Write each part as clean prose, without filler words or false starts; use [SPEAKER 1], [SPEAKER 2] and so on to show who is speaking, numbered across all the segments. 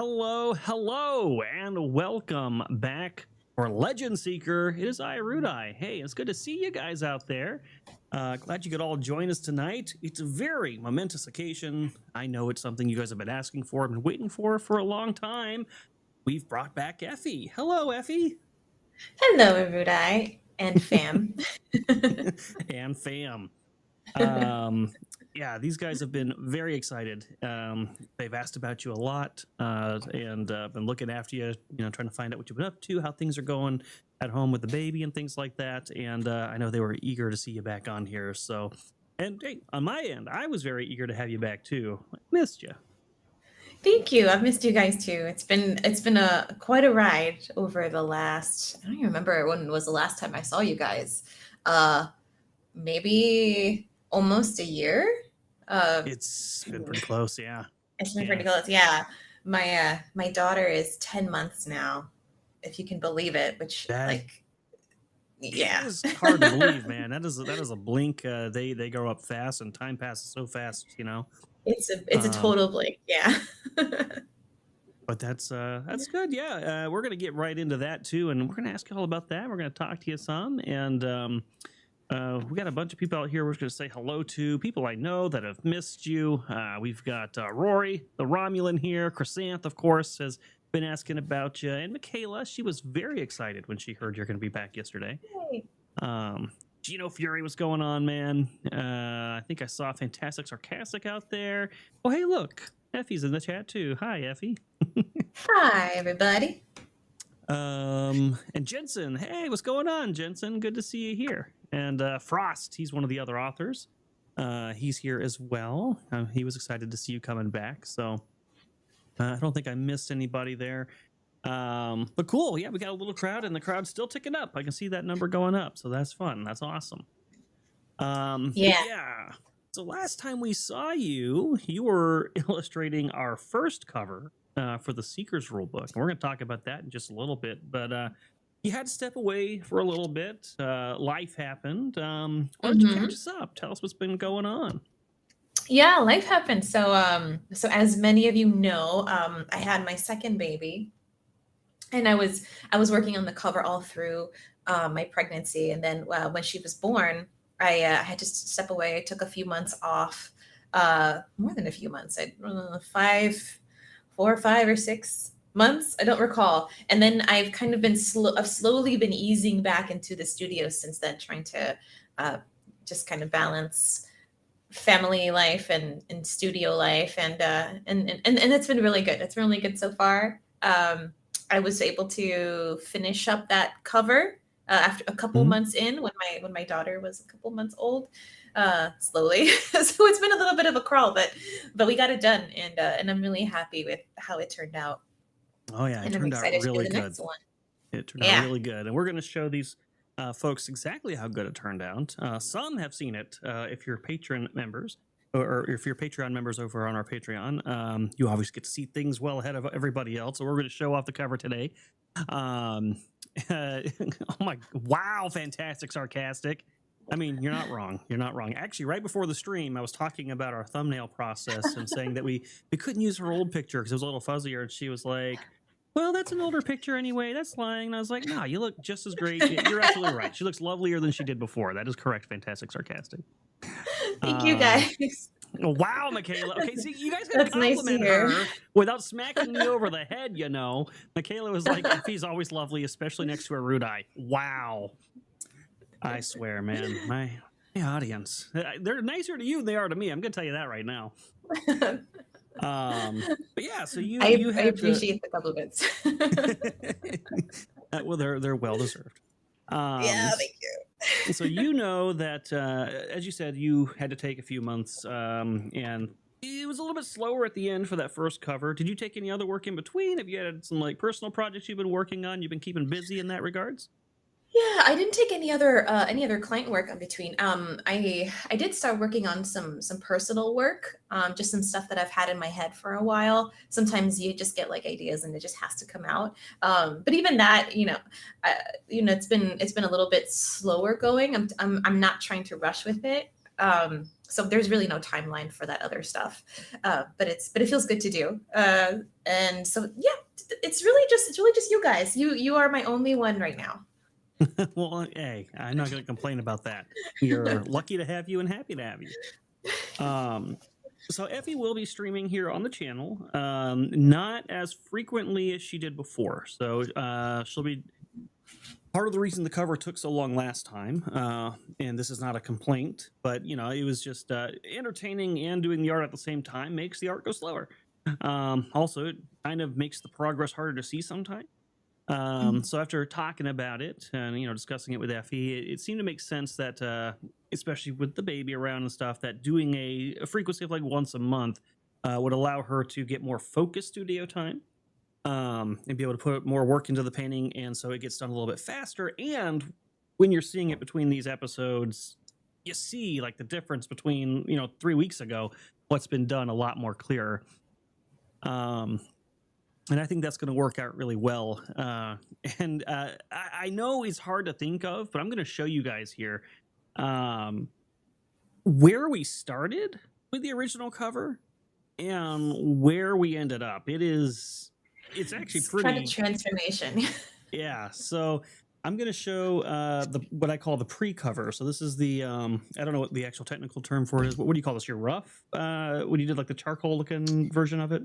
[SPEAKER 1] Hello, and welcome back for Legend Seeker. It is I, Erudia. Hey, it's good to see you guys out there. Glad you could all join us tonight. It's a very momentous occasion. I know it's something you guys have been asking for, been waiting for a long time. We've brought back Effie. Hello, Effie.
[SPEAKER 2] Hello, Erudai and fam.
[SPEAKER 1] And fam. Um, yeah, these guys have been very excited. They've asked about you a lot, and been looking after you. Trying to find out what you've been up to, how things are going at home with the baby, and things like that. And I know they were eager to see you back on here. So, and hey, on my end, I was very eager to have you back too. I missed you.
[SPEAKER 2] Thank you. I've missed you guys too. It's been a quite a ride over the last. I don't even remember when was the last time I saw you guys. Uh, Maybe almost a year. Uh,
[SPEAKER 1] It's been pretty close, yeah.
[SPEAKER 2] it's been
[SPEAKER 1] Yeah.
[SPEAKER 2] pretty close. Yeah, my daughter is 10 months now, if you can believe it. Which
[SPEAKER 1] That
[SPEAKER 2] like,
[SPEAKER 1] it
[SPEAKER 2] yeah,
[SPEAKER 1] is hard to believe, man. That is a blink. They grow up fast, and time passes so fast.
[SPEAKER 2] it's a
[SPEAKER 1] Um,
[SPEAKER 2] total blink. Yeah.
[SPEAKER 1] But that's good. Yeah, we're gonna get right into that too, and we're gonna ask you all about that. We're gonna talk to you some, and we got a bunch of people out here. We're gonna say hello to people I know that have missed you. We've got Rory, the Romulan here. Chrysanth, of course, has been asking about you, and Michaela. She was very excited when she heard you're gonna be back yesterday.
[SPEAKER 2] Yay.
[SPEAKER 1] Um, Gino Fury, what's going on, man? I think I saw Fantastic Sarcastic out there. Oh, hey, look, Effie's in the chat too. Hi, Effie.
[SPEAKER 2] Hi, everybody.
[SPEAKER 1] And Jensen, hey, what's going on, Jensen? Good to see you here. And Frost, he's one of the other authors. He's here as well. He was excited to see you coming back. So I don't think I missed anybody there. But cool, yeah, we got a little crowd, and the crowd's still ticking up. I can see that number going up, so that's fun. That's awesome.
[SPEAKER 2] Yeah.
[SPEAKER 1] Yeah. So last time we saw you, you were illustrating our first cover for the Seeker's Rulebook. And we're going to talk about that in just a little bit. But you had to step away for a little bit. Life happened. Why don't you catch us up? Tell us what's been going on.
[SPEAKER 2] Yeah, life happened. So as many of you know, I had my second baby, and I was working on the cover all through my pregnancy, and then when she was born, I had to step away. I took a few months off, more than a few months. I 4 or 5 or 6 months. I don't recall. And then I've kind of I've slowly been easing back into the studio since then, trying to uh, just kind of balance family life and studio life, and it's been really good. It's been really good so far. I was able to finish up that cover after a couple
[SPEAKER 1] Mhm.
[SPEAKER 2] months in, when my daughter was a couple months old, slowly. So it's been a little bit of a crawl, but we got it done, and I'm really happy with how it turned out,
[SPEAKER 1] Oh, yeah, it
[SPEAKER 2] and I'm
[SPEAKER 1] turned out
[SPEAKER 2] excited to do
[SPEAKER 1] really
[SPEAKER 2] the
[SPEAKER 1] good.
[SPEAKER 2] next one.
[SPEAKER 1] It turned out
[SPEAKER 2] Yeah.
[SPEAKER 1] really good. And we're going to show these folks exactly how good it turned out. Some have seen it if you're patron members. Or if you're Patreon members over on our Patreon, you obviously get to see things well ahead of everybody else. So we're going to show off the cover today. Um, oh my, wow, Fantastic Sarcastic. I mean, you're not wrong. You're not wrong. Actually, right before the stream, I was talking about our thumbnail process and saying that we couldn't use her old picture because it was a little fuzzier. And she was like, well, that's an older picture anyway. That's lying. And I was like, no, you look just as great. You're absolutely right. She looks lovelier than she did before. That is correct. Fantastic Sarcastic.
[SPEAKER 2] Thank you
[SPEAKER 1] Um,
[SPEAKER 2] guys.
[SPEAKER 1] wow, Michaela. Okay, see, you guys gotta
[SPEAKER 2] That's nice to
[SPEAKER 1] compliment
[SPEAKER 2] hear.
[SPEAKER 1] her without smacking me over the head. Michaela was like, Effie's always lovely, especially next to Erudia. Wow. I swear, man. My audience. They're nicer to you than they are to me. I'm gonna tell you that right now. But yeah, so you
[SPEAKER 2] I
[SPEAKER 1] had to
[SPEAKER 2] appreciate the compliments.
[SPEAKER 1] well, they're well deserved.
[SPEAKER 2] Yeah,
[SPEAKER 1] Um,
[SPEAKER 2] thank you.
[SPEAKER 1] so that as you said, you had to take a few months, and it was a little bit slower at the end for that first cover. Did you take any other work in between? Have you had some like personal projects you've been working on? You've been keeping busy in that regards?
[SPEAKER 2] Yeah, I didn't take any other client work in between. I did start working on some personal work, just some stuff that I've had in my head for a while. Sometimes you just get like ideas and it just has to come out. But even that, it's been a little bit slower going. I'm not trying to rush with it. So there's really no timeline for that other stuff, but it feels good to do. And so yeah, it's really just you guys. You are my only one right now.
[SPEAKER 1] Well, hey, I'm not going to complain about that. You're lucky to have you and happy to have you. So Effie will be streaming here on the channel, not as frequently as she did before. So she'll be part of the reason the cover took so long last time, and this is not a complaint, but it was just entertaining, and doing the art at the same time makes the art go slower. Also, it kind of makes the progress harder to see sometimes. So after talking about it and discussing it with Effie, it seemed to make sense that especially with the baby around and stuff, that doing a frequency of like once a month would allow her to get more focused studio time, and be able to put more work into the painting, and so it gets done a little bit faster. And when you're seeing it between these episodes, you see like the difference between 3 weeks ago, what's been done a lot more clearer. And I think that's going to work out really well. And I know it's hard to think of, but I'm going to show you guys here where we started with the original cover and where we ended up. It's actually pretty
[SPEAKER 2] kind of transformation.
[SPEAKER 1] Yeah. So I'm going to show what I call the pre-cover. So this is the I don't know what the actual technical term for it is. What do you call this? Your rough? When you did like the charcoal looking version of it?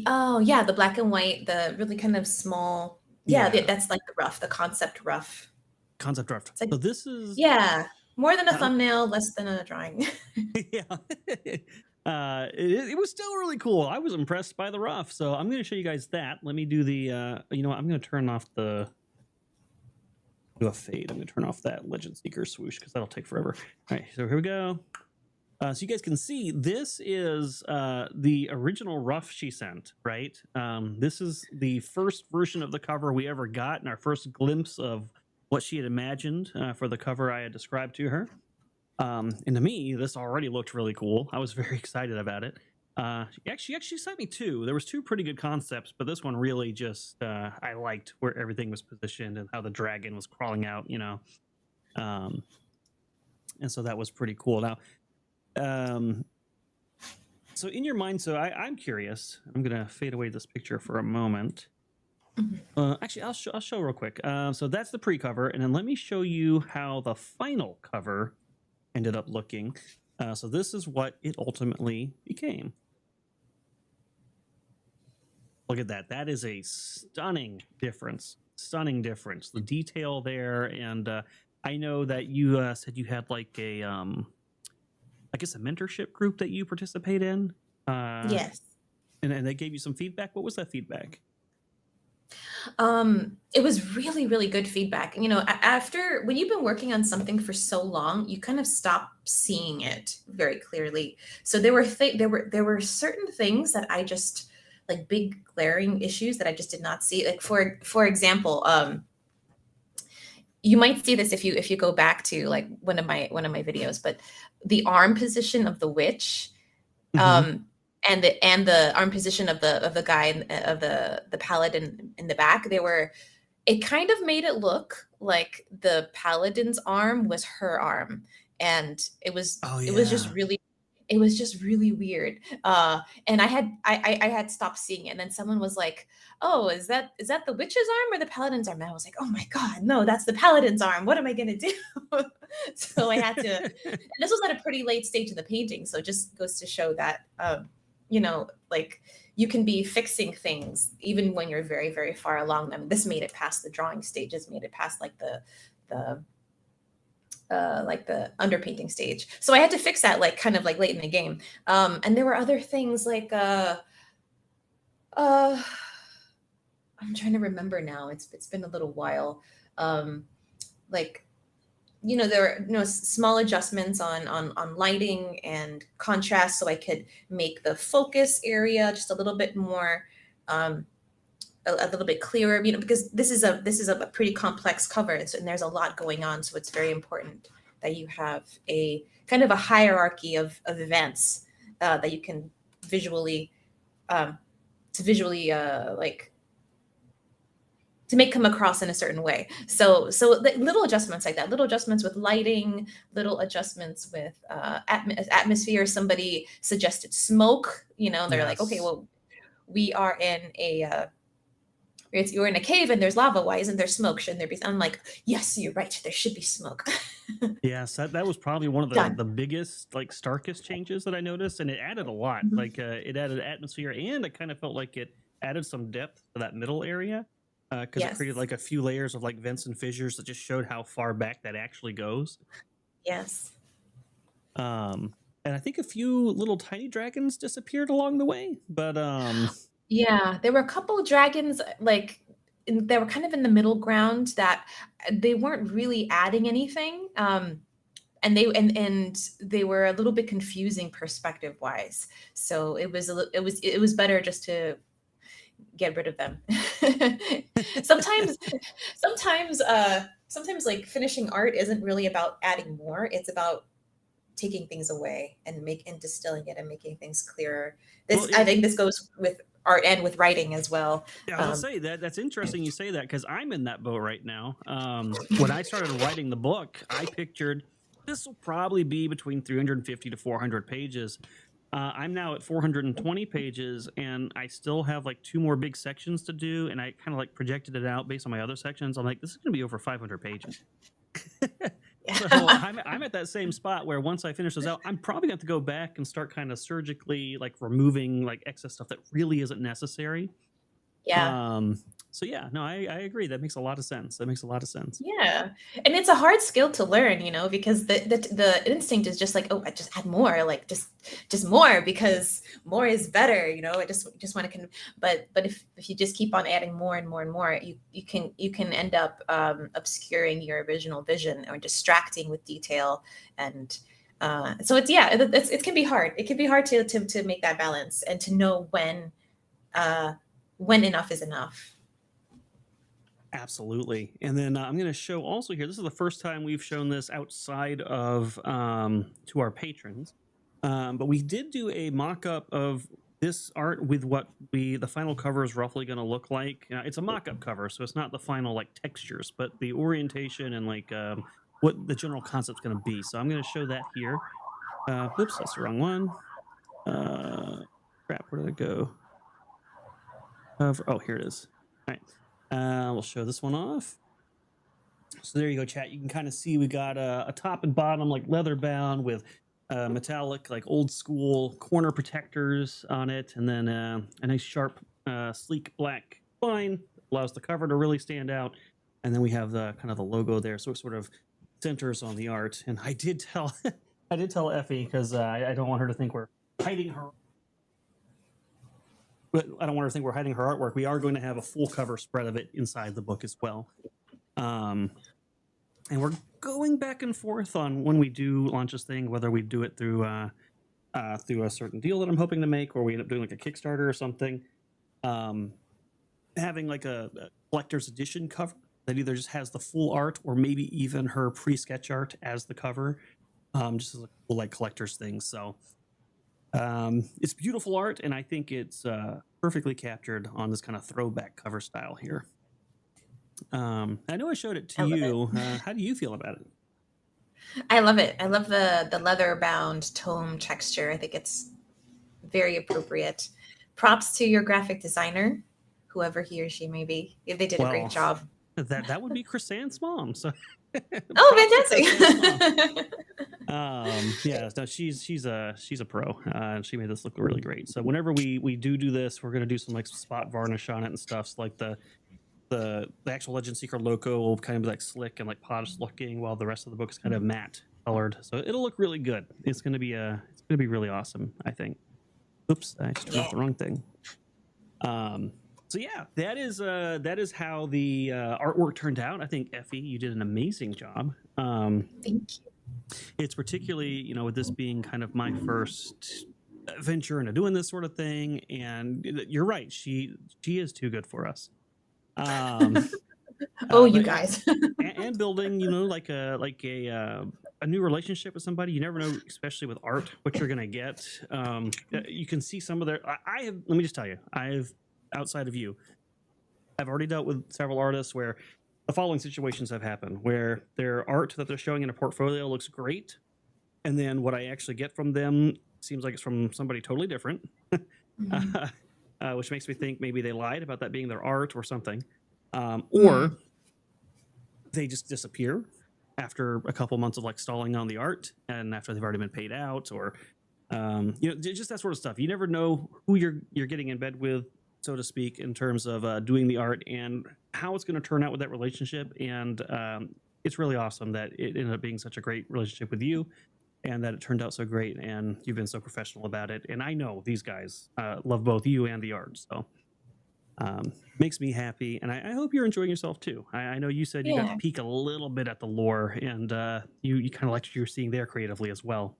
[SPEAKER 2] Oh yeah, the black and white, the really kind of small. Yeah,
[SPEAKER 1] Yeah.
[SPEAKER 2] that's like the rough, the concept rough.
[SPEAKER 1] Concept rough.
[SPEAKER 2] Like,
[SPEAKER 1] so this is
[SPEAKER 2] more than a thumbnail, less than a drawing.
[SPEAKER 1] Yeah. It was still really cool. I was impressed by the rough. So I'm going to show you guys that. Let me do the I'm going to turn off do a fade. I'm going to turn off that Legend Seeker swoosh because that'll take forever. All right, so here we go. So you guys can see this is the original rough she sent, right? This is the first version of the cover we ever got, and our first glimpse of what she had imagined for the cover I had described to her. And to me, this already looked really cool. I was very excited about it. She actually sent me two. There was two pretty good concepts, but this one really just I liked where everything was positioned and how the dragon was crawling out, and so that was pretty cool. Now, so in your mind, so I'm curious. I'm gonna fade away this picture for a moment. Actually, I'll show real quick. So that's the pre-cover, and then let me show you how the final cover ended up looking. So this is what it ultimately became. Look at that. That is a stunning difference. Stunning difference. The detail there, and I know that you said you had like a I guess a mentorship group that you participate in.
[SPEAKER 2] Yes.
[SPEAKER 1] And they gave you some feedback. What was that feedback?
[SPEAKER 2] It was really, really good feedback. After when you've been working on something for so long, you kind of stop seeing it very clearly. So there were certain things that I just like big glaring issues that I just did not see. Like for example, you might see this if you go back to like one of my videos, but the arm position of the witch, and the arm position of the guy of the paladin in the back, it kind of made it look like the paladin's arm was her arm, and it was it was just really weird. And I had stopped seeing it, and then someone was like, "Oh, is that the witch's arm or the paladin's arm?" And I was like, "Oh my god, no, that's the paladin's arm. What am I gonna do?" So I had to. And this was at a pretty late stage of the painting, so it just goes to show that like you can be fixing things even when you're very, very far along them. This made it past the drawing stages, made it past like the underpainting stage. So I had to fix that like kind of like late in the game. And there were other things like I'm trying to remember now. It's been a little while. Like there were small adjustments on lighting and contrast, so I could make the focus area just a little bit more a little bit clearer, because this is a pretty complex cover, and there's a lot going on. So it's very important that you have a kind of a hierarchy of events that you can visually to make come across in a certain way. So little adjustments like that, little adjustments with lighting, little adjustments with atmosphere. Somebody suggested smoke. They're like, okay,
[SPEAKER 1] Yes.
[SPEAKER 2] well, we are in you're in a cave and there's lava. Why isn't there smoke? Shouldn't there be? I'm like, yes, you're right. There should be smoke.
[SPEAKER 1] Yes, that was probably one of
[SPEAKER 2] Done.
[SPEAKER 1] the biggest, like, starkest changes that I noticed, and it added a lot.
[SPEAKER 2] Mhm.
[SPEAKER 1] Like, it added atmosphere, and it kind of felt like it added some depth to that middle area, because it
[SPEAKER 2] Yes.
[SPEAKER 1] created like a few layers of like vents and fissures that just showed how far back that actually goes.
[SPEAKER 2] Yes.
[SPEAKER 1] Um, and I think a few little tiny dragons disappeared along the way, but
[SPEAKER 2] Yeah, there were a couple dragons, like, they were kind of in the middle ground that they weren't really adding anything. And they were a little bit confusing perspective wise. So it was better just to get rid of them. sometimes sometimes like finishing art isn't really about adding more. It's about taking things away and distilling it and making things clearer.
[SPEAKER 1] well,
[SPEAKER 2] I think this goes with art and with writing as well.
[SPEAKER 1] yeah, I was gonna say that's interesting you say that, because I'm in that boat right now. When I started writing the book, I pictured this will probably be between 350 to 400 pages. I'm now at 420 pages, and I still have like 2 more big sections to do. And I kind of like projected it out based on my other sections. I'm like, this is going to be over 500 pages. So I'm at that same spot where once I finish this out, I'm probably going to have to go back and start kind of surgically like removing like excess stuff that really isn't necessary.
[SPEAKER 2] Yeah.
[SPEAKER 1] So yeah, no, I agree. That makes a lot of sense. That makes a lot of sense.
[SPEAKER 2] Yeah. And it's a hard skill to learn, because the instinct is just like, oh, I just add more, like just more because more is better, I just want to but if you just keep on adding more and more and more, you can end up obscuring your original vision or distracting with detail. And so it can be hard. It can be hard to make that balance and to know when enough is enough.
[SPEAKER 1] Absolutely. And then I'm going to show also here, this is the first time we've shown this outside of to our patrons. But we did do a mock-up of this art with what the final cover is roughly going to look like. It's a mock-up cover, so it's not the final like textures, but the orientation and like what the general concept's going to be. So I'm going to show that here. Oops, that's the wrong one. Crap, where did it go? Oh, here it is. All right. We'll show this one off. So there you go, chat. You can kind of see we got a top and bottom like leather bound with metallic like old school corner protectors on it, and then a nice sharp sleek black spine allows the cover to really stand out. And then we have the kind of the logo there, so it sort of centers on the art. And I did tell Effie, because I don't want her to think we're hiding her. But I don't want her to think we're hiding her artwork. We are going to have a full cover spread of it inside the book as well. And we're going back and forth on when we do launch this thing, whether we do it through a certain deal that I'm hoping to make, or we end up doing like a Kickstarter or something. Having like a collector's edition cover that either just has the full art or maybe even her pre-sketch art as the cover, just as a cool like collector's thing. So it's beautiful art, and I think it's perfectly captured on this kind of throwback cover style here. I know I showed it to you. How do you feel about it?
[SPEAKER 2] I love it. I love the leather bound tome texture. I think it's very appropriate. Props to your graphic designer, whoever he or she may be. They did a great job.
[SPEAKER 1] That would be Chrysan's mom. So
[SPEAKER 2] oh, fantastic!
[SPEAKER 1] Yeah, no, she's a pro, and she made this look really great. So whenever we do this, we're gonna do some like spot varnish on it and stuff. So like the actual Legend Seeker logo will kind of be like slick and like polished looking, while the rest of the book is kind of matte colored. So it'll look really good. It's gonna be really awesome, I think. Oops, I just turned off the wrong thing. So yeah, that is how the artwork turned out. I think Effie, you did an amazing job.
[SPEAKER 2] Thank you.
[SPEAKER 1] It's particularly, with this being kind of my first venture into doing this sort of thing, and you're right, she is too good for us.
[SPEAKER 2] You guys.
[SPEAKER 1] and building, like a new relationship with somebody. You never know, especially with art, what you're gonna get. You can see some of their. Let me just tell you, outside of you, I've already dealt with several artists where the following situations have happened, where their art that they're showing in a portfolio looks great, and then what I actually get from them seems like it's from somebody totally different,
[SPEAKER 2] Mhm.
[SPEAKER 1] which makes me think maybe they lied about that being their art or something,
[SPEAKER 2] Mm.
[SPEAKER 1] or they just disappear after a couple months of like stalling on the art, and after they've already been paid out, or just that sort of stuff. You never know who you're getting in bed with, so to speak, in terms of doing the art and how it's going to turn out with that relationship. And it's really awesome that it ended up being such a great relationship with you, and that it turned out so great, and you've been so professional about it. And I know these guys love both you and the art, so makes me happy. And I hope you're enjoying yourself too. I know you said you got to
[SPEAKER 2] Yeah.
[SPEAKER 1] peek a little bit at the lore, and you kind of liked what you were seeing there creatively as well.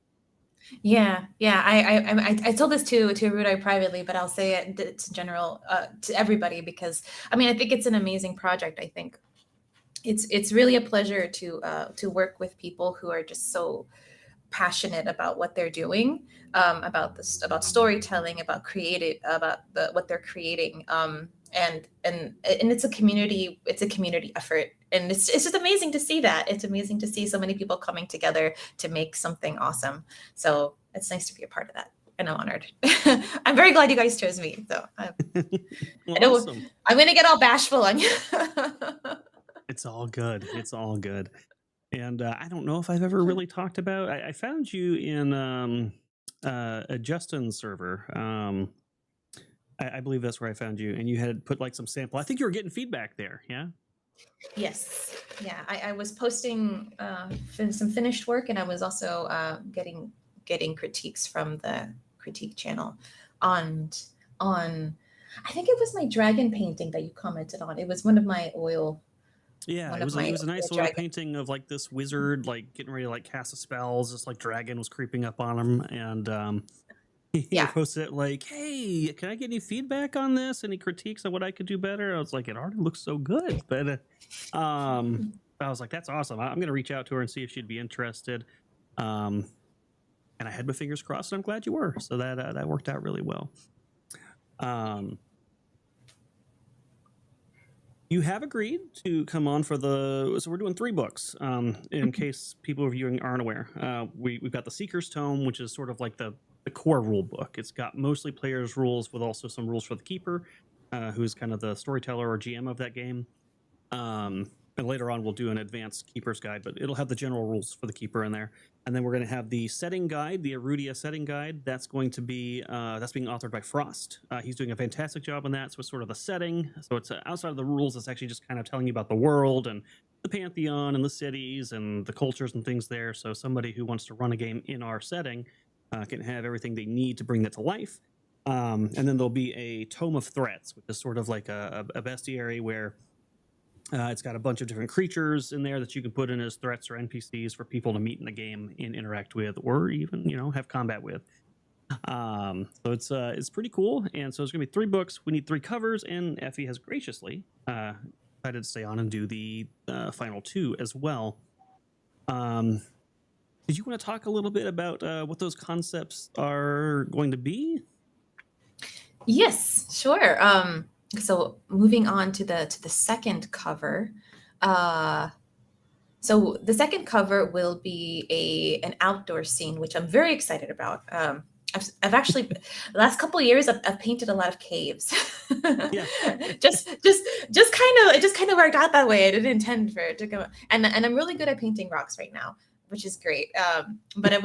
[SPEAKER 2] Yeah, yeah. I told this to Rudai privately, but I'll say it to general to everybody because I mean I think it's an amazing project. I think it's really a pleasure to work with people who are just so passionate about what they're doing, about this, about storytelling, about creative, about what they're creating, and it's a community effort, and it's just amazing to see that. It's amazing to see so many people coming together to make something awesome. So it's nice to be a part of that, and I'm honored. I'm very glad you guys chose me. So
[SPEAKER 1] Well,
[SPEAKER 2] I know
[SPEAKER 1] awesome.
[SPEAKER 2] I'm gonna get all bashful on you.
[SPEAKER 1] It's all good. It's all good. And I don't know if I've ever really talked about. I found you in a Justin server. I believe that's where I found you, and you had put like some sample. I think you were getting feedback there. Yeah.
[SPEAKER 2] Yes. Yeah. I was posting some finished work, and I was also getting critiques from the critique channel on on. I think it was my dragon painting that you commented on. It was one of my oil,
[SPEAKER 1] Yeah,
[SPEAKER 2] one
[SPEAKER 1] it
[SPEAKER 2] of
[SPEAKER 1] was
[SPEAKER 2] my
[SPEAKER 1] it was a nice
[SPEAKER 2] oil
[SPEAKER 1] oil
[SPEAKER 2] dragon.
[SPEAKER 1] painting of like this wizard like getting ready to like cast a spells. This like dragon was creeping up on him, and you
[SPEAKER 2] Yeah.
[SPEAKER 1] posted it like, "Hey, can I get any feedback on this? Any critiques on what I could do better?" I was like, "It already looks so good," but I was like, "That's awesome. I'm going to reach out to her and see if she'd be interested." Um, and I had my fingers crossed, and I'm glad you were. So that worked out really well. Um, you have agreed to come on for so we're doing 3 books. In case people reviewing aren't aware, we've got the Seeker's Tome, which is sort of like the core rule book. It's got mostly players' rules with also some rules for the keeper, who's kind of the storyteller or GM of that game. And later on, we'll do an advanced keeper's guide, but it'll have the general rules for the keeper in there. And then we're going to have the setting guide, the Erudia setting guide. That's going to be that's being authored by Frost. He's doing a fantastic job on that. So it's sort of the setting. So it's outside of the rules. It's actually just kind of telling you about the world and the pantheon and the cities and the cultures and things there. So somebody who wants to run a game in our setting can have everything they need to bring that to life. And then there'll be a tome of threats, which is sort of like a bestiary where it's got a bunch of different creatures in there that you can put in as threats or NPCs for people to meet in the game and interact with, or even have combat with. So it's pretty cool. And so there's gonna be 3 books. We need 3 covers, and Effie has graciously decided to stay on and do the final 2 as well. Did you want to talk a little bit about what those concepts are going to be?
[SPEAKER 2] Yes, sure. So moving on to the second cover. Uh, so the second cover will be an outdoor scene, which I'm very excited about. I've actually the last couple of years I've painted a lot of caves.
[SPEAKER 1] Yeah.
[SPEAKER 2] Just kind of worked out that way. I didn't intend for it to go, and I'm really good at painting rocks right now, which is great. But I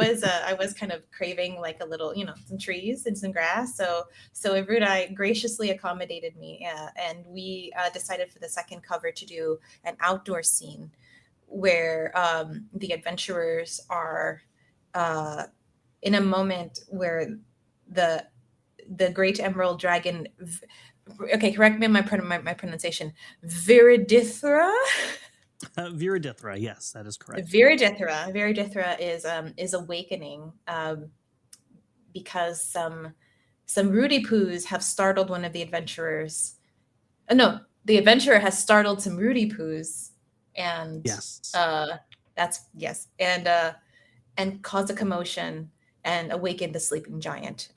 [SPEAKER 2] was kind of craving like a little, some trees and some grass. So Eruda graciously accommodated me, and we decided for the second cover to do an outdoor scene where the adventurers are uh, in a moment where the great emerald dragon. Okay, correct me on my pronunciation. Viridithra.
[SPEAKER 1] Viridithra, yes, that is correct.
[SPEAKER 2] Viridithra is awakening because some Rudy Poos have startled one of the adventurers. No, the adventurer has startled some Rudy Poos, and
[SPEAKER 1] Yes.
[SPEAKER 2] that's yes, and caused a commotion and awakened the sleeping giant.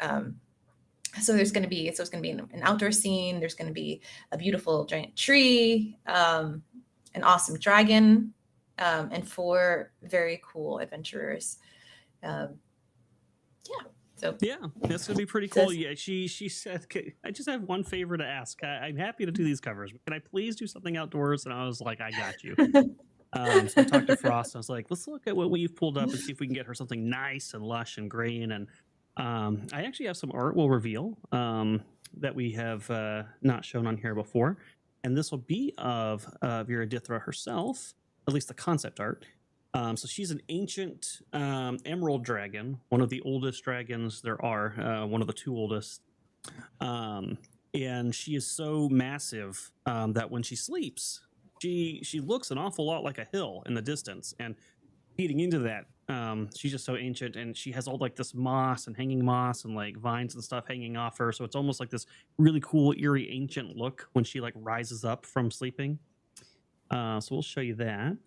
[SPEAKER 2] So it's going to be an outdoor scene. There's going to be a beautiful giant tree, an awesome dragon, and 4 very cool adventurers. Um, yeah. So,
[SPEAKER 1] Yeah, that's gonna be pretty
[SPEAKER 2] so
[SPEAKER 1] cool. Yeah, she said, "Okay, I just have one favor to ask. I'm happy to do these covers, but can I please do something outdoors?" And I was like, "I got you." So I talked to Frost. And I was like, "Let's look at what we've pulled up and see if we can get her something nice and lush and green." And I actually have some art we'll reveal that we have not shown on here before, and this will be of Viridithra herself, at least the concept art. So she's an ancient emerald dragon, one of the oldest dragons there are, one of the 2 oldest. Um, and she is so massive that when she sleeps, she looks an awful lot like a hill in the distance. And feeding into that, she's just so ancient, and she has all like this moss and hanging moss and like vines and stuff hanging off her. So it's almost like this really cool, eerie, ancient look when she like rises up from sleeping. So we'll show you that.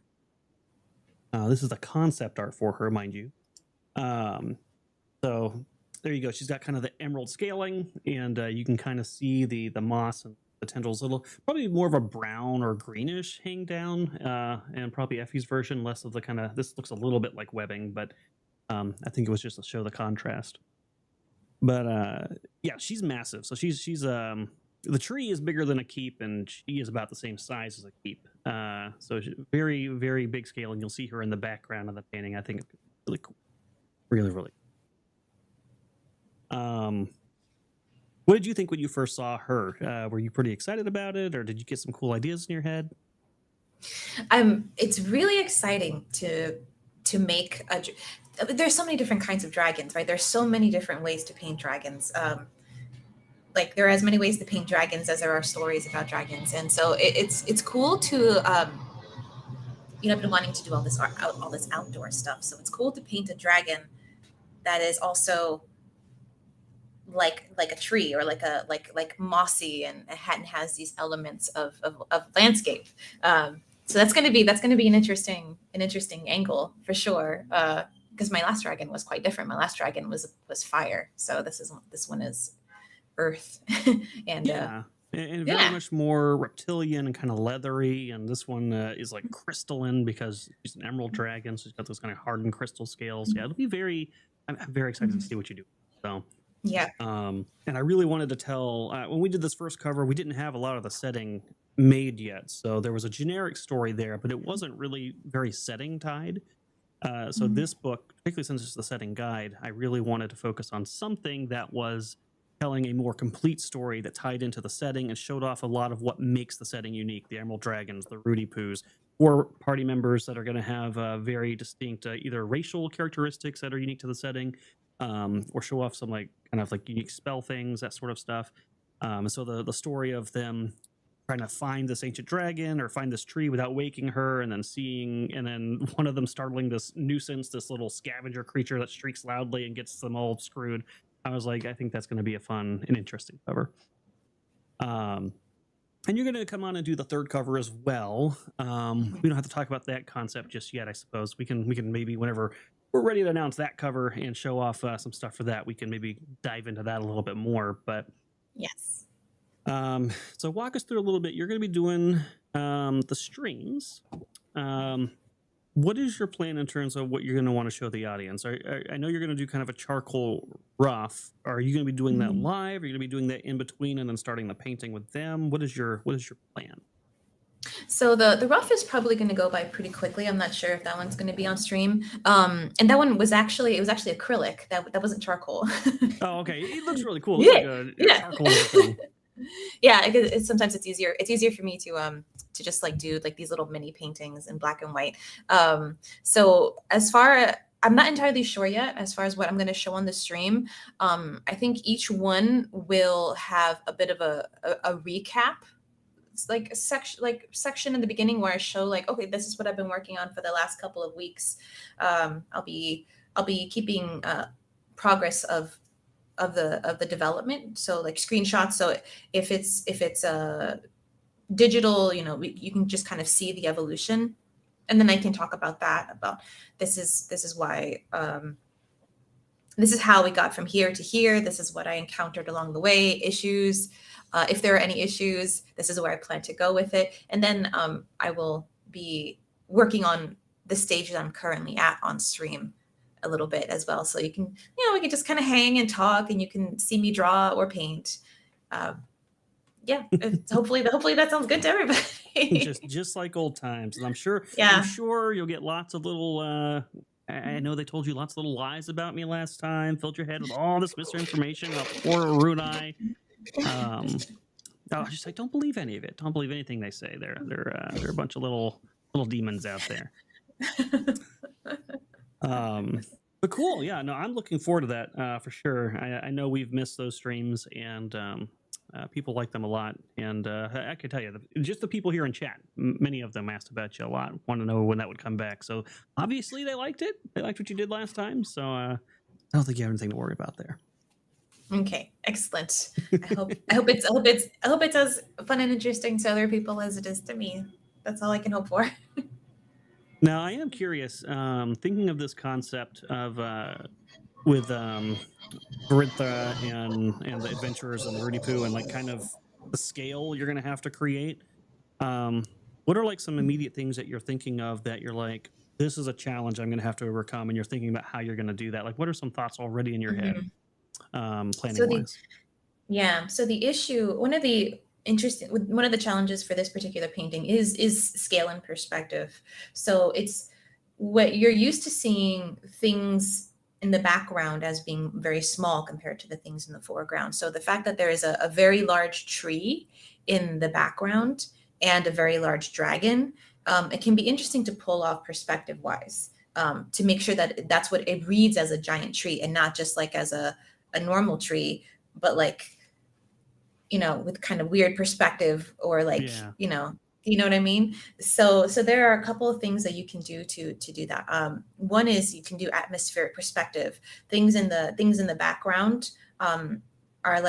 [SPEAKER 1] This is the concept art for her, mind you. So there you go. She's got kind of the emerald scaling, and you can kind of see the moss and the tendrils. Little, probably more of a brown or greenish hang down, and probably Effie's version less of the kind of. This looks a little bit like webbing, but I think it was just to show the contrast. But yeah, she's massive. So she's the tree is bigger than a keep, and she is about the same size as a keep. So very, very big scale, and you'll see her in the background of the painting. I think it's really cool. Really, really. What did you think when you first saw her? Were you pretty excited about it, or did you get some cool ideas in your head?
[SPEAKER 2] It's really exciting to make there's so many different kinds of dragons, right? There's so many different ways to paint dragons. Like there are as many ways to paint dragons as there are stories about dragons, and so it's cool to I've been wanting to do all this all this outdoor stuff. So it's cool to paint a dragon that is also like a tree, or like mossy, and has these elements of landscape. So that's going to be an interesting angle for sure. Because my last dragon was quite different. My last dragon was fire. So this one is earth. And
[SPEAKER 1] Yeah. And very
[SPEAKER 2] yeah.
[SPEAKER 1] much more reptilian and kind of leathery. And this one is like crystalline because she's an emerald dragon. So she's got those kind of hardened crystal scales. Yeah, it'll be very, I'm very excited to see what you do. So,
[SPEAKER 2] Yeah.
[SPEAKER 1] and I really wanted to tell, when we did this first cover, we didn't have a lot of the setting made yet. So there was a generic story there, but it wasn't really very setting tied. So this book, particularly since it's the setting guide, I really wanted to focus on something that was telling a more complete story that tied into the setting and showed off a lot of what makes the setting unique. The Emerald Dragons, the Rudy Poos, or party members that are going to have very distinct either racial characteristics that are unique to the setting, or show off some like kind of like unique spell things, that sort of stuff. So the story of them trying to find this ancient dragon or find this tree without waking her, and then one of them startling this nuisance, this little scavenger creature that shrieks loudly and gets them all screwed. I was like, I think that's going to be a fun and interesting cover. And you're going to come on and do the third cover as well. We don't have to talk about that concept just yet, I suppose. We can maybe, whenever we're ready to announce that cover and show off some stuff for that, we can maybe dive into that a little bit more. But
[SPEAKER 2] Yes.
[SPEAKER 1] So walk us through a little bit. You're going to be doing the streams. What is your plan in terms of what you're going to want to show the audience? I know you're going to do kind of a charcoal rough. Are you going to be doing that live? Are you going to be doing that in between and then starting the painting with them? What is your plan?
[SPEAKER 2] So the rough is probably going to go by pretty quickly. I'm not sure if that one's going to be on stream. And that one was actually acrylic. That wasn't charcoal.
[SPEAKER 1] Oh, okay. It looks really cool.
[SPEAKER 2] Yeah,
[SPEAKER 1] It's like a
[SPEAKER 2] yeah.
[SPEAKER 1] charcoal thing.
[SPEAKER 2] Yeah, sometimes it's easier. It's easier for me to just like do like these little mini paintings in black and white. So I'm not entirely sure yet as far as what I'm going to show on the stream. I think each one will have a bit of a recap. It's like a section in the beginning where I show like, okay, this is what I've been working on for the last couple of weeks. I'll be keeping progress of the development, so like screenshots. So if it's digital, you can just kind of see the evolution, and then I can talk about that. About this is why this is how we got from here to here. This is what I encountered along the way, issues. If there are any issues, this is where I plan to go with it. And then I will be working on the stage that I'm currently at on stream a little bit as well. So you can, we can just kind of hang and talk, and you can see me draw or paint. Yeah, hopefully that sounds good to everybody.
[SPEAKER 1] just like old times. And I'm sure
[SPEAKER 2] Yeah.
[SPEAKER 1] you'll get lots of little I know they told you lots of little lies about me last time, filled your head with all this misinformation about poor Arunai. I was just like, don't believe any of it. Don't believe anything they say. They're a bunch of little demons out there. But cool, yeah. No, I'm looking forward to that for sure. I know we've missed those streams, and people like them a lot. And I can tell you, just the people here in chat, many of them asked about you a lot, want to know when that would come back. So obviously they liked it. They liked what you did last time. So I don't think you have anything to worry about there.
[SPEAKER 2] Okay, excellent. I hope it's as fun and interesting to other people as it is to me. That's all I can hope for.
[SPEAKER 1] Now, I am curious, thinking of this concept of with Veritha and the adventurers and the Rudy Poo, and like kind of the scale you're going to have to create. What are like some immediate things that you're thinking of that you're like, this is a challenge I'm going to have to overcome, and you're thinking about how you're going to do that? Like, what are some thoughts already in your head, planning wise?
[SPEAKER 2] So the issue, one of the challenges for this particular painting is scale and perspective. So it's what you're used to seeing things in the background as being very small compared to the things in the foreground. So the fact that there is a very large tree in the background and a very large dragon, it can be interesting to pull off perspective wise, to make sure that that's what it reads as a giant tree and not just like as a normal tree, but like, with kind of weird perspective, or like, you know what I mean? So there are a couple of things that you can do to do that. One is you can do atmospheric perspective. Things in the background are have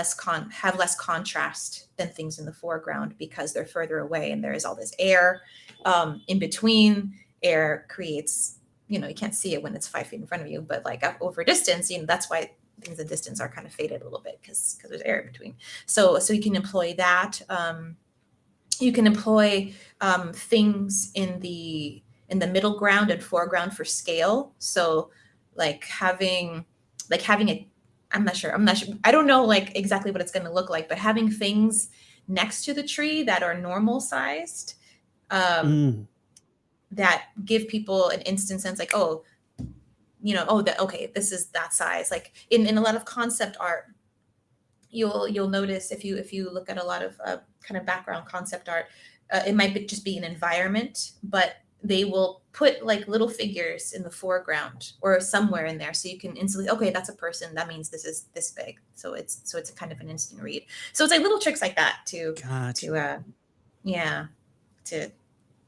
[SPEAKER 2] less contrast than things in the foreground, because they're further away and there is all this air in between. Air creates, you can't see it when it's 5 feet in front of you, but like over distance, that's why things at distance are kind of faded a little bit, because there's air in between. So you can employ that. You can employ things in the middle ground and foreground for scale. So like having a, I'm not sure. I don't know like exactly what it's going to look like, but having things next to the tree that are normal sized, that give people an instant sense like, this is that size. Like in a lot of concept art, you'll notice if you look at a lot of kind of background concept art, it might just be an environment, but they will put like little figures in the foreground or somewhere in there, so you can instantly, okay, that's a person, that means this is this big. So it's kind of an instant read. So it's like little tricks like that to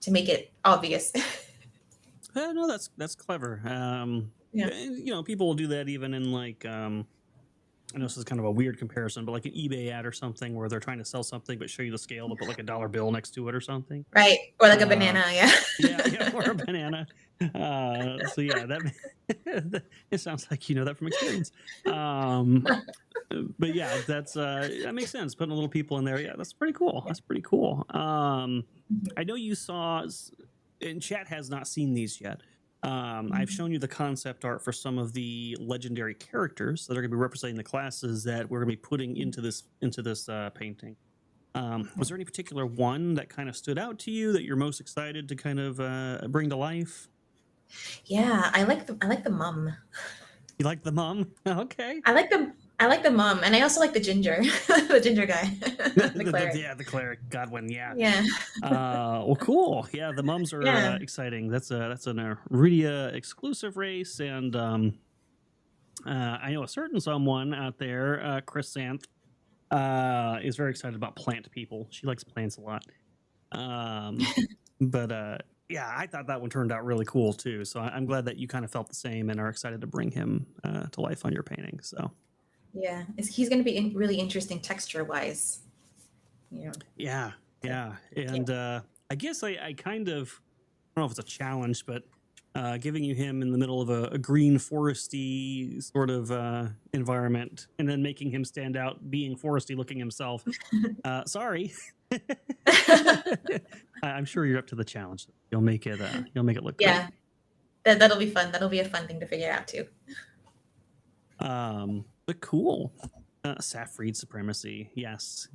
[SPEAKER 2] make it obvious.
[SPEAKER 1] No, that's clever. People will do that even in like I know this is kind of a weird comparison, but like an eBay ad or something where they're trying to sell something but show you the scale to put like a dollar bill next to it or something.
[SPEAKER 2] Right. Or like a banana, yeah.
[SPEAKER 1] yeah, or a banana. So yeah, that it sounds like you know that from experience. But yeah, that makes sense. Putting little people in there, yeah, that's pretty cool. That's pretty cool. I know you saw, and chat has not seen these yet. I've shown you the concept art for some of the legendary characters that are going to be representing the classes that we're going to be putting into this painting. Was there any particular one that kind of stood out to you that you're most excited to kind of bring to life?
[SPEAKER 2] Yeah, I like the mum.
[SPEAKER 1] You like the mum? Okay.
[SPEAKER 2] I like the mum, and I also like the ginger, the ginger guy.
[SPEAKER 1] The cleric. The cleric, Godwin. Yeah.
[SPEAKER 2] Yeah.
[SPEAKER 1] Well, cool. Yeah, the mums are exciting. That's an Erudia exclusive race, and I know a certain someone out there, Chris Santh, is very excited about plant people. She likes plants a lot. But yeah, I thought that one turned out really cool too. So I'm glad that you kind of felt the same and are excited to bring him to life on your painting. So.
[SPEAKER 2] Yeah, he's going to be really interesting texture-wise.
[SPEAKER 1] Yeah, and I guess I kind of, I don't know if it's a challenge, but giving you him in the middle of a green foresty sort of environment, and then making him stand out being foresty looking himself. Sorry. I'm sure you're up to the challenge. You'll make it look
[SPEAKER 2] Yeah, that'll be fun. That'll be a fun thing to figure out too.
[SPEAKER 1] But cool. Saffreed supremacy. Yes.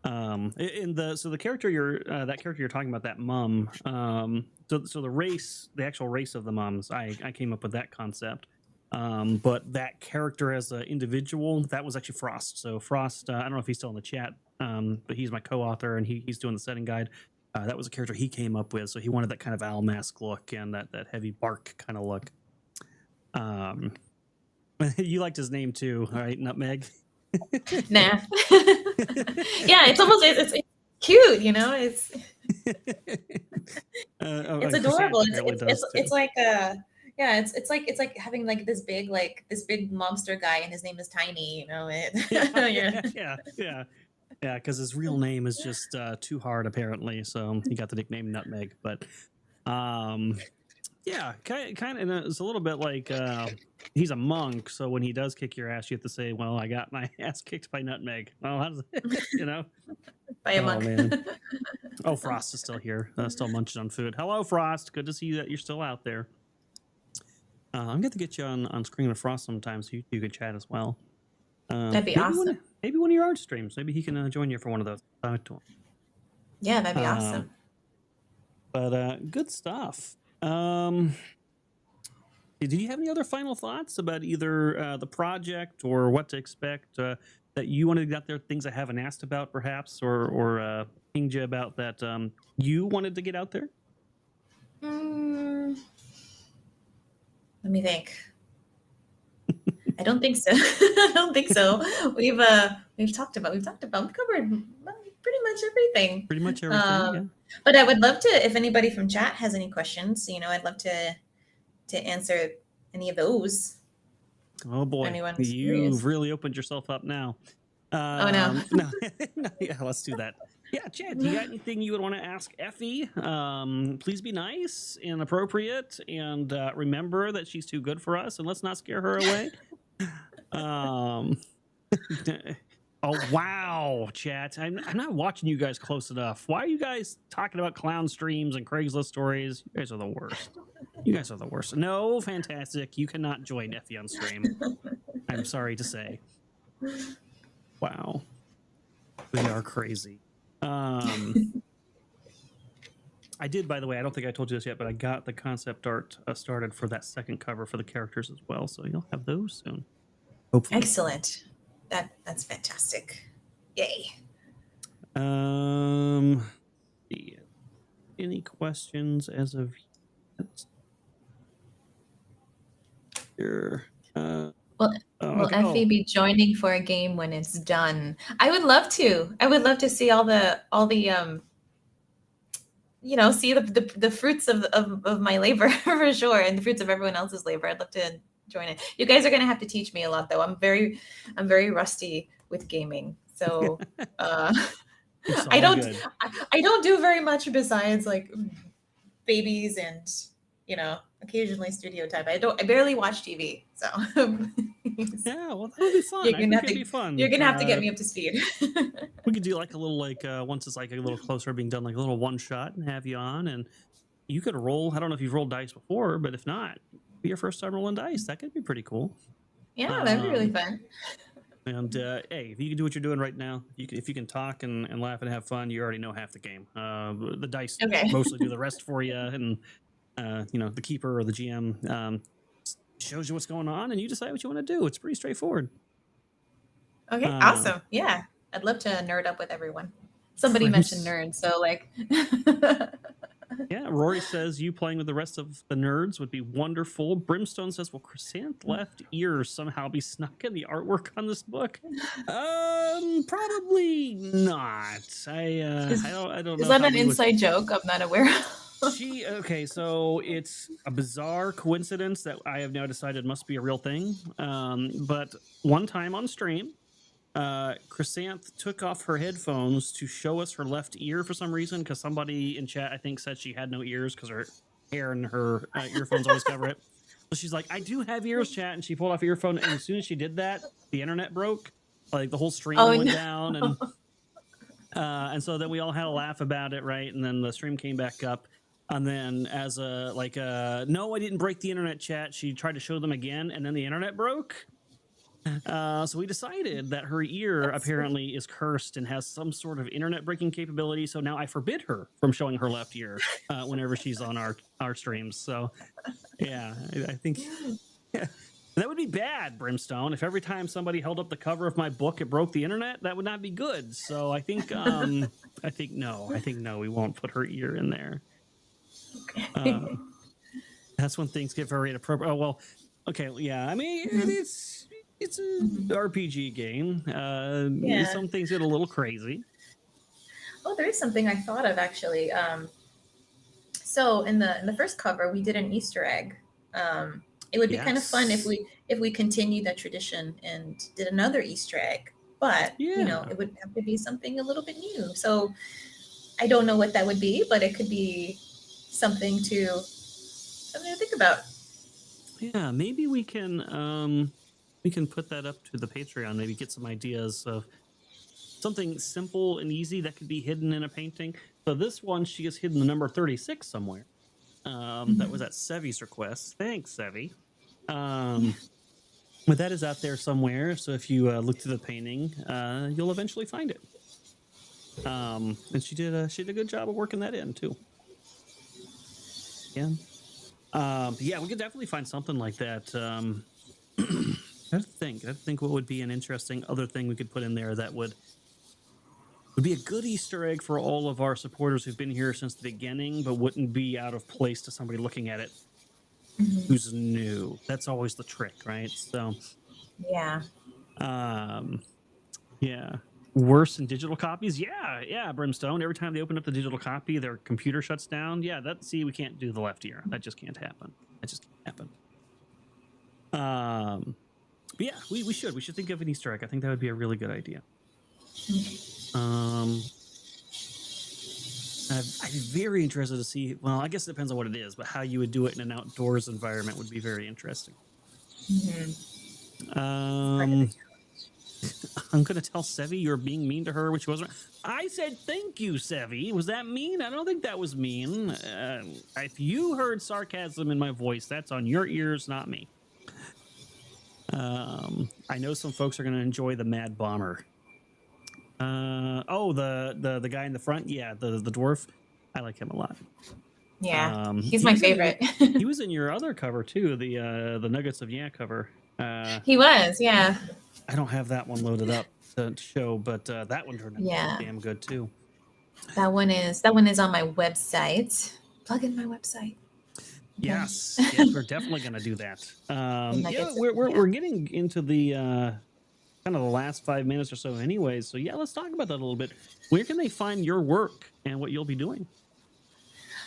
[SPEAKER 1] So the character that character you're talking about, that mum. So the actual race of the mums, I came up with that concept. But that character as an individual, that was actually Frost. So Frost, I don't know if he's still in the chat, but he's my co-author and he's doing the setting guide. That was a character he came up with. So he wanted that kind of owl mask look and that heavy bark kind of look. You liked his name too, right? Nutmeg.
[SPEAKER 2] Nah. Yeah, it's cute, you know. It's adorable. It's like it's like having like this big monster guy, and his name is Tiny. You know it.
[SPEAKER 1] Yeah. Because his real name is just too hard apparently, so he got the nickname Nutmeg. But yeah, kind of. It's a little bit like he's a monk, so when he does kick your ass, you have to say, "Well, I got my ass kicked by Nutmeg." Well, how does it, you know?
[SPEAKER 2] By a monk.
[SPEAKER 1] Man. Oh, Frost is still here, still munching on food. Hello, Frost. Good to see that you're still out there. I'm going to get you on screen with Frost sometime, so you can chat as well.
[SPEAKER 2] That'd be awesome.
[SPEAKER 1] Maybe one of your art streams. Maybe he can join you for one of those.
[SPEAKER 2] Yeah, that'd be awesome.
[SPEAKER 1] But good stuff. Did you have any other final thoughts about either the project or what to expect that you wanted to get out there? Things I haven't asked about, perhaps, or pinged you about that you wanted to get out there?
[SPEAKER 2] Let me think. I don't think so. I don't think so. We've covered pretty much everything.
[SPEAKER 1] Pretty much everything. Yeah.
[SPEAKER 2] But I would love to, if anybody from chat has any questions, I'd love to answer any of those.
[SPEAKER 1] Oh boy, you've really opened yourself up now.
[SPEAKER 2] Oh no.
[SPEAKER 1] No. Yeah, let's do that. Yeah, Chad, you got anything you would want to ask Effie? Please be nice and appropriate, and remember that she's too good for us, and let's not scare her away. Oh wow, chat! I'm not watching you guys close enough. Why are you guys talking about clown streams and Craigslist stories? You guys are the worst. You guys are the worst. No, fantastic. You cannot join Effie on stream. I'm sorry to say. Wow, they are crazy. I did, by the way, I don't think I told you this yet, but I got the concept art started for that second cover for the characters as well, so you'll have those soon. Hopefully.
[SPEAKER 2] Excellent. That's fantastic. Yay.
[SPEAKER 1] Yeah. Any questions as of yet? Here.
[SPEAKER 2] Will Effie be joining for a game when it's done? I would love to. I would love to see all the see the fruits of my labor for sure, and the fruits of everyone else's labor. I'd love to join it. You guys are going to have to teach me a lot, though. I'm very rusty with gaming, so I don't do very much besides like babies and occasionally studio time. I barely watch TV, so
[SPEAKER 1] yeah, well, that'll be fun. You're
[SPEAKER 2] gonna have to get me up to speed.
[SPEAKER 1] We could do like a little once it's like a little closer being done, like a little one shot, and have you on, and you could roll. I don't know if you've rolled dice before, but if not, be your first time rolling dice. That could be pretty cool.
[SPEAKER 2] Yeah, that'd be really fun.
[SPEAKER 1] And hey, if you can do what you're doing right now, if you can talk and laugh and have fun, you already know half the game. The dice mostly do the rest for you, and the keeper or the GM shows you what's going on, and you decide what you want to do. It's pretty straightforward.
[SPEAKER 2] Okay, awesome. Yeah, I'd love to nerd up with everyone. Somebody mentioned nerds, so like.
[SPEAKER 1] Yeah, Rory says you playing with the rest of the nerds would be wonderful. Brimstone says, will Chrysanth left ear somehow be snuck in the artwork on this book? Probably not. I don't know.
[SPEAKER 2] Is that an inside joke I'm not aware of?
[SPEAKER 1] So it's a bizarre coincidence that I have now decided must be a real thing. But one time on stream, Chrysanth took off her headphones to show us her left ear for some reason, because somebody in chat, I think, said she had no ears because her hair and her earphones always cover it. So she's like, I do have ears, chat, and she pulled off her earphone, and as soon as she did that, the internet broke. Like the whole stream
[SPEAKER 2] Oh
[SPEAKER 1] went
[SPEAKER 2] no.
[SPEAKER 1] down, and so then we all had a laugh about it, right? And then the stream came back up, and then as a no, I didn't break the internet, chat. She tried to show them again, and then the internet broke. So we decided that her ear apparently is cursed and has some sort of internet breaking capability. So now I forbid her from showing her left ear whenever she's on our streams. So yeah, I think that would be bad, Brimstone. If every time somebody held up the cover of my book, it broke the internet, that would not be good. So I think no, we won't put her ear in there.
[SPEAKER 2] Okay.
[SPEAKER 1] That's when things get very inappropriate. Oh well, okay, yeah. I mean, it's an RPG game.
[SPEAKER 2] Yeah.
[SPEAKER 1] Some things get a little crazy.
[SPEAKER 2] Oh, there is something I thought of actually. So in the first cover, we did an Easter egg. It would be kind of fun if we continued that tradition and did another Easter egg. But you know, it would have to be something a little bit new. So I don't know what that would be, but it could be something to think about.
[SPEAKER 1] Yeah, maybe we can put that up to the Patreon. Maybe get some ideas of something simple and easy that could be hidden in a painting. So this one, she has hidden the number 36 somewhere. That was at Sevi's request. Thanks, Sevi. But that is out there somewhere. So if you look through the painting, you'll eventually find it. And she did a good job of working that in too. Yeah. Yeah, we could definitely find something like that. I have to think what would be an interesting other thing we could put in there that would be a good Easter egg for all of our supporters who've been here since the beginning, but wouldn't be out of place to somebody looking at it who's new. That's always the trick, right? So
[SPEAKER 2] yeah.
[SPEAKER 1] Yeah. Worse in digital copies? Yeah, Brimstone. Every time they open up the digital copy, their computer shuts down. Yeah, we can't do the left ear. That just can't happen. But yeah, we should think of an Easter egg. I think that would be a really good idea. I'm very interested to see. Well, I guess it depends on what it is, but how you would do it in an outdoors environment would be very interesting. I'm gonna tell Sevi you're being mean to her, which wasn't. I said thank you, Sevi. Was that mean? I don't think that was mean. If you heard sarcasm in my voice, that's on your ears, not me. I know some folks are gonna enjoy the Mad Bomber. The guy in the front, yeah, the dwarf. I like him a lot.
[SPEAKER 2] Yeah, he's my favorite.
[SPEAKER 1] He was in your other cover too, the Nuggets of Yeah cover.
[SPEAKER 2] He was, yeah.
[SPEAKER 1] I don't have that one loaded up to show, but that one turned out damn good too.
[SPEAKER 2] That one is on my website. Plug in my website.
[SPEAKER 1] Yes, we're definitely going to do that. We're getting into the kind of the last 5 minutes or so, anyways. So yeah, let's talk about that a little bit. Where can they find your work and what you'll be doing?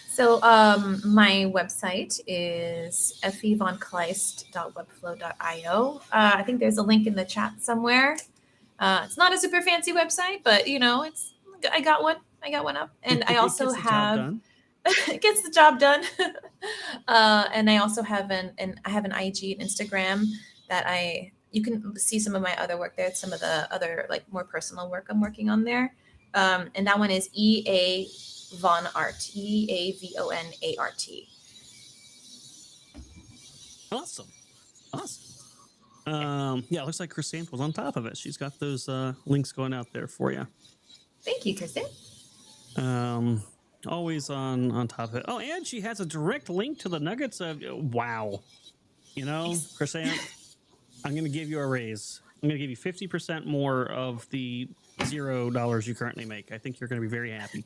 [SPEAKER 2] So my website is effievonkleist.webflow.io. I think there's a link in the chat somewhere. It's not a super fancy website, but you know, I got one up, and I also have it gets the job done. And I also have an IG and Instagram that you can see some of my other work there. Some of the other like more personal work I'm working on there. And that one is EA Von Art, EAVONART.
[SPEAKER 1] Awesome. Yeah, it looks like Chrysanth was on top of it. She's got those links going out there for you.
[SPEAKER 2] Thank you, Chrysanth.
[SPEAKER 1] Always on top of it. Oh, and she has a direct link to the Nuggets of wow. You know, Chrysanth, I'm going to give you a raise. I'm going to give you 50% more of the $0 you currently make. I think you're going to be very happy.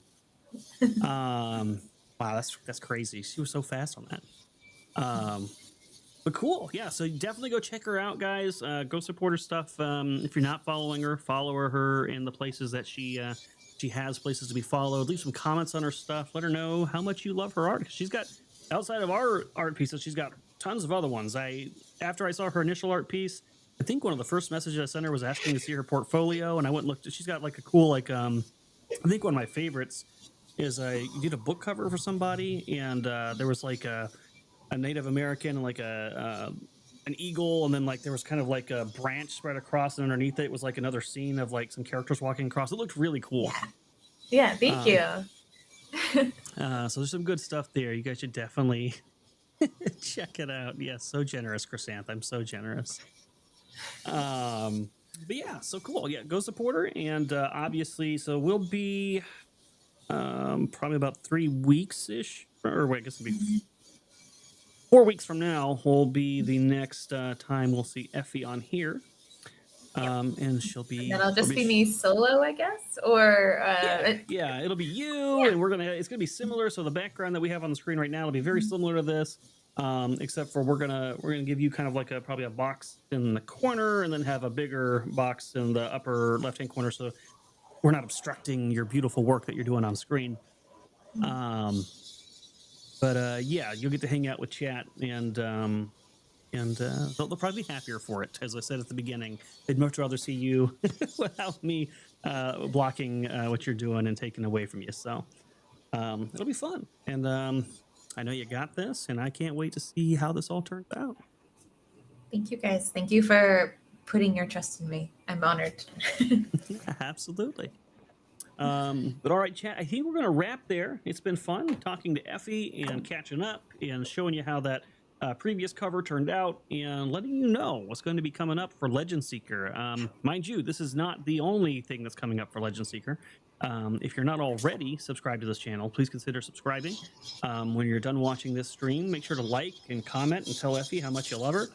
[SPEAKER 1] Wow, that's crazy. She was so fast on that. But cool, yeah. So definitely go check her out, guys. Go support her stuff. If you're not following her, follow her in the places that she has places to be followed. Leave some comments on her stuff. Let her know how much you love her art. She's got, outside of our art pieces, she's got tons of other ones. After I saw her initial art piece, I think one of the first messages I sent her was asking to see her portfolio, and I went and looked. She's got like a cool I think one of my favorites is you did a book cover for somebody, and there was like a Native American and like an eagle, and then like there was kind of like a branch spread across, and underneath it was like another scene of like some characters walking across. It looked really cool.
[SPEAKER 2] Yeah, thank you.
[SPEAKER 1] So there's some good stuff there. You guys should definitely check it out. Yes, so generous, Chrysanth. I'm so generous. But yeah, so cool. Yeah, go support her, and obviously, so we'll be probably about 3 weeks ish, or wait, I guess it'll be 4 weeks from now. Will be the next time we'll see Effie on here. And she'll be.
[SPEAKER 2] And that'll just be me solo, I guess, or
[SPEAKER 1] yeah, it'll be you, and it's gonna be similar. So the background that we have on the screen right now will be very similar to this, except for we're gonna give you kind of like probably a box in the corner, and then have a bigger box in the upper left hand corner, so we're not obstructing your beautiful work that you're doing on screen. But yeah, you'll get to hang out with chat, and they'll probably be happier for it. As I said at the beginning, they'd much rather see you without me blocking what you're doing and taking away from you. So it'll be fun. And I know you got this, and I can't wait to see how this all turns out.
[SPEAKER 2] Thank you, guys. Thank you for putting your trust in me. I'm honored.
[SPEAKER 1] Absolutely. But all right, chat, I think we're going to wrap there. It's been fun talking to Effie and catching up and showing you how that previous cover turned out, and letting you know what's going to be coming up for Legend Seeker. Mind you, this is not the only thing that's coming up for Legend Seeker. If you're not already subscribed to this channel, please consider subscribing. When you're done watching this stream, make sure to like and comment and tell Effie how much you love her.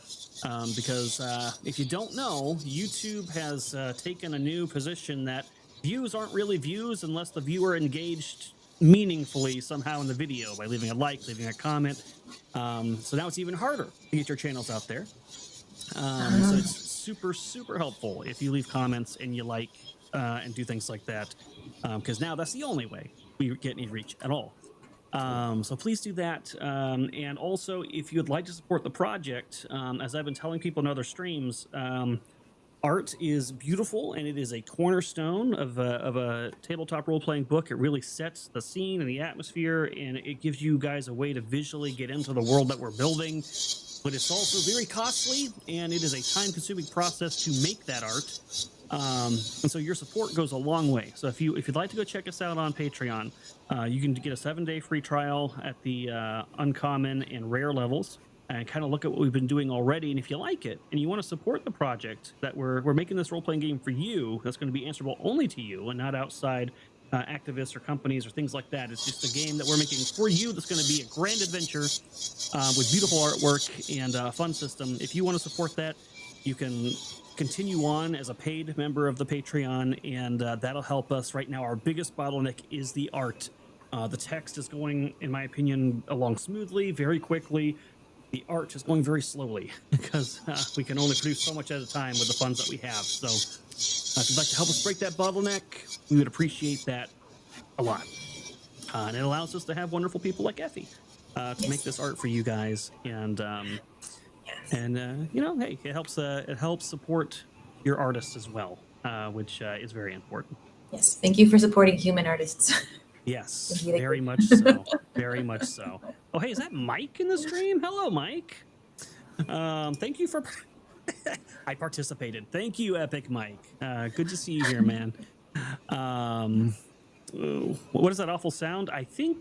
[SPEAKER 1] Because if you don't know, YouTube has taken a new position that views aren't really views unless the viewer engaged meaningfully somehow in the video by leaving a like, leaving a comment. So now it's even harder to get your channels out there. So it's super, super helpful if you leave comments and you like and do things like that, because now that's the only way we get any reach at all. So please do that. And also, if you'd like to support the project, as I've been telling people in other streams, art is beautiful, and it is a cornerstone of a tabletop role-playing book. It really sets the scene and the atmosphere, and it gives you guys a way to visually get into the world that we're building. But it's also very costly, and it is a time-consuming process to make that art. And so your support goes a long way. So if you'd like to go check us out on Patreon, you can get a 7-day free trial at the uncommon and rare levels, and kind of look at what we've been doing already. And if you like it and you want to support the project, that we're making this role-playing game for you, that's going to be answerable only to you and not outside activists or companies or things like that. It's just a game that we're making for you that's going to be a grand adventure with beautiful artwork and a fun system. If you want to support that, you can continue on as a paid member of the Patreon, and that'll help us. Right now, our biggest bottleneck is the art. The text is going, in my opinion, along smoothly, very quickly. The art is going very slowly because we can only produce so much at a time with the funds that we have. So if you'd like to help us break that bottleneck, we would appreciate that a lot. And it allows us to have wonderful people like Effie to make this art for you guys. And you know, hey, it helps support your artists as well, which is very important.
[SPEAKER 2] Yes, thank you for supporting human artists.
[SPEAKER 1] Yes, very much so. Very much so. Oh, hey, is that Mike in the stream? Hello, Mike. Thank you for... I participated. Thank you, Epic Mike. Good to see you here, man. What is that awful sound? I think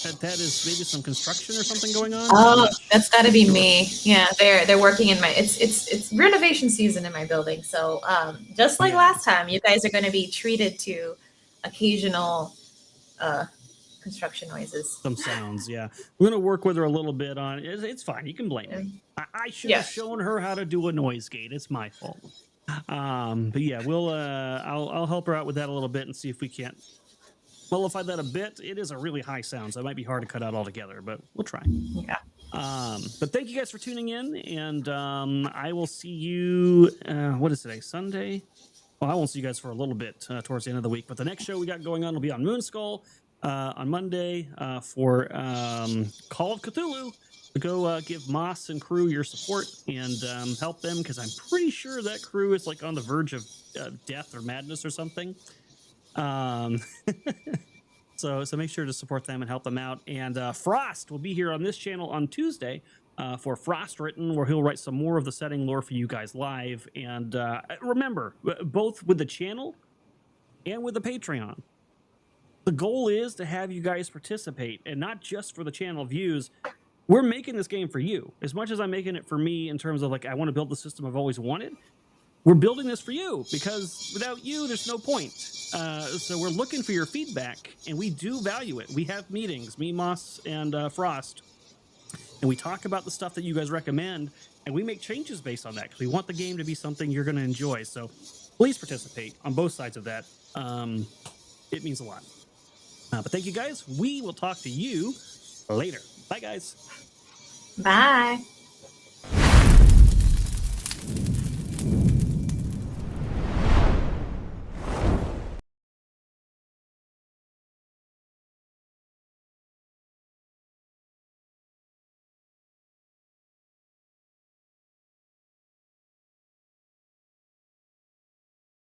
[SPEAKER 1] that is maybe some construction or something going on.
[SPEAKER 2] Oh, that's got to be me. Yeah, they're working in my... It's renovation season in my building. So just like last time, you guys are going to be treated to occasional... construction noises.
[SPEAKER 1] Some sounds, yeah. We're going to work with her a little bit on it. It's fine. You can blame me. I should have shown her how to do a noise gate. It's my fault. But yeah, I'll help her out with that a little bit and see if we can't mollify that a bit. It is a really high sound, so it might be hard to cut out altogether, but we'll try.
[SPEAKER 2] Yeah.
[SPEAKER 1] But thank you guys for tuning in, and I will see you, what is today, Sunday? Well, I won't see you guys for a little bit towards the end of the week, but the next show we got going on will be on Moonskull on Monday for Call of Cthulhu. Go give Moss and crew your support and help them, because I'm pretty sure that crew is like on the verge of death or madness or something. So make sure to support them and help them out. And Frost will be here on this channel on Tuesday for Frost Written, where he'll write some more of the setting lore for you guys live. And remember, both with the channel and with the Patreon, the goal is to have you guys participate, and not just for the channel views. We're making this game for you as much as I'm making it for me, in terms of like, I want to build the system I've always wanted. We're building this for you, because without you, there's no point. So we're looking for your feedback, and we do value it. We have meetings, me, Moss, and Frost, and we talk about the stuff that you guys recommend, and we make changes based on that, because we want the game to be something you're going to enjoy. So please participate on both sides of that. It means a lot. But thank you, guys. We will talk to you later. Bye, guys.
[SPEAKER 2] Bye.